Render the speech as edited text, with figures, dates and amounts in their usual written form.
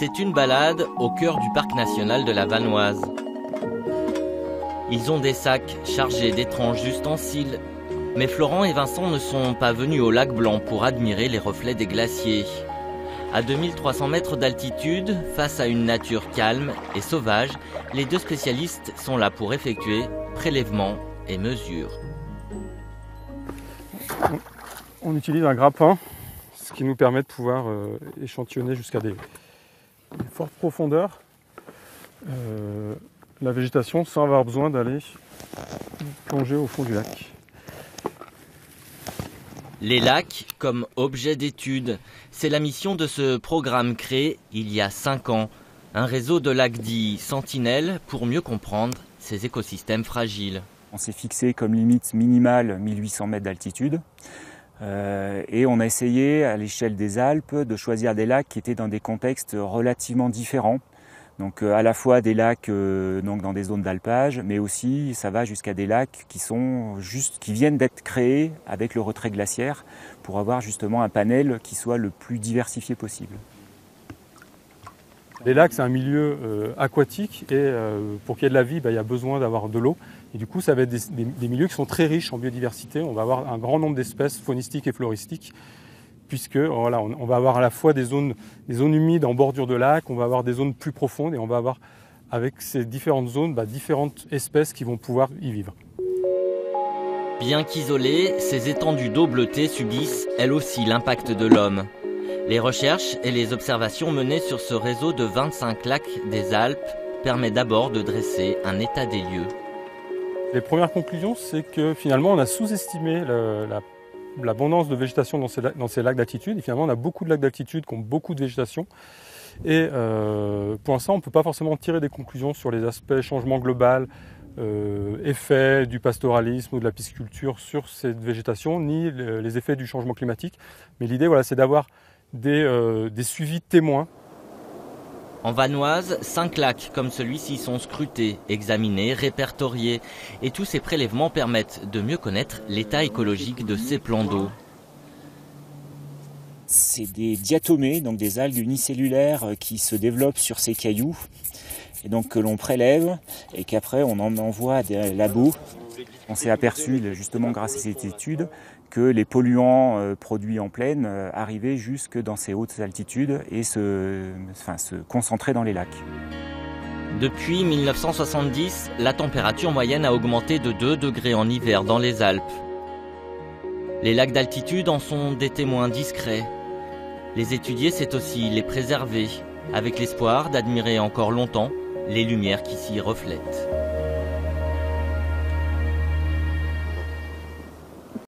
C'est une balade au cœur du parc national de la Vanoise. Ils ont des sacs chargés d'étranges ustensiles. Mais Florent et Vincent ne sont pas venus au lac Blanc pour admirer les reflets des glaciers. À 2300 mètres d'altitude, face à une nature calme et sauvage, les deux spécialistes sont là pour effectuer prélèvements et mesures. On utilise un grappin, ce qui nous permet de pouvoir échantillonner jusqu'à des fortes profondeurs la végétation sans avoir besoin d'aller plonger au fond du lac. Les lacs comme objet d'étude, c'est la mission de ce programme créé il y a 5 ans. Un réseau de lacs dits sentinelles pour mieux comprendre ces écosystèmes fragiles. On s'est fixé comme limite minimale 1800 mètres d'altitude et on a essayé à l'échelle des Alpes de choisir des lacs qui étaient dans des contextes relativement différents. Donc à la fois des lacs donc dans des zones d'alpage, mais aussi ça va jusqu'à des lacs qui viennent d'être créés avec le retrait glaciaire pour avoir justement un panel qui soit le plus diversifié possible. Les lacs, c'est un milieu aquatique et pour qu'il y ait de la vie, il y a besoin d'avoir de l'eau. Et du coup, ça va être des milieux qui sont très riches en biodiversité. On va avoir un grand nombre d'espèces faunistiques et floristiques, puisque voilà, on va avoir à la fois des zones humides en bordure de lac, on va avoir des zones plus profondes et on va avoir avec ces différentes zones différentes espèces qui vont pouvoir y vivre. Bien qu'isolées, ces étendues d'eau bleutée subissent elles aussi l'impact de l'homme. Les recherches et les observations menées sur ce réseau de 25 lacs des Alpes permettent d'abord de dresser un état des lieux. Les premières conclusions, c'est que finalement on a sous-estimé l'abondance de végétation dans ces lacs d'altitude. Et finalement, on a beaucoup de lacs d'altitude qui ont beaucoup de végétation. Et pour l'instant, on ne peut pas forcément tirer des conclusions sur les aspects changement global, effets du pastoralisme ou de la pisciculture sur cette végétation, ni les effets du changement climatique. Mais l'idée, voilà, c'est d'avoir des suivis témoins. En Vanoise, 5 lacs comme celui-ci sont scrutés, examinés, répertoriés. Et tous ces prélèvements permettent de mieux connaître l'état écologique de ces plans d'eau. C'est des diatomées, donc des algues unicellulaires qui se développent sur ces cailloux. Et donc que l'on prélève et qu'après on en envoie à des labos. On s'est aperçu justement grâce à cette étude que les polluants produits en plaine arrivaient jusque dans ces hautes altitudes et se concentraient dans les lacs. Depuis 1970, la température moyenne a augmenté de 2 degrés en hiver dans les Alpes. Les lacs d'altitude en sont des témoins discrets. Les étudier, c'est aussi les préserver, avec l'espoir d'admirer encore longtemps les lumières qui s'y reflètent.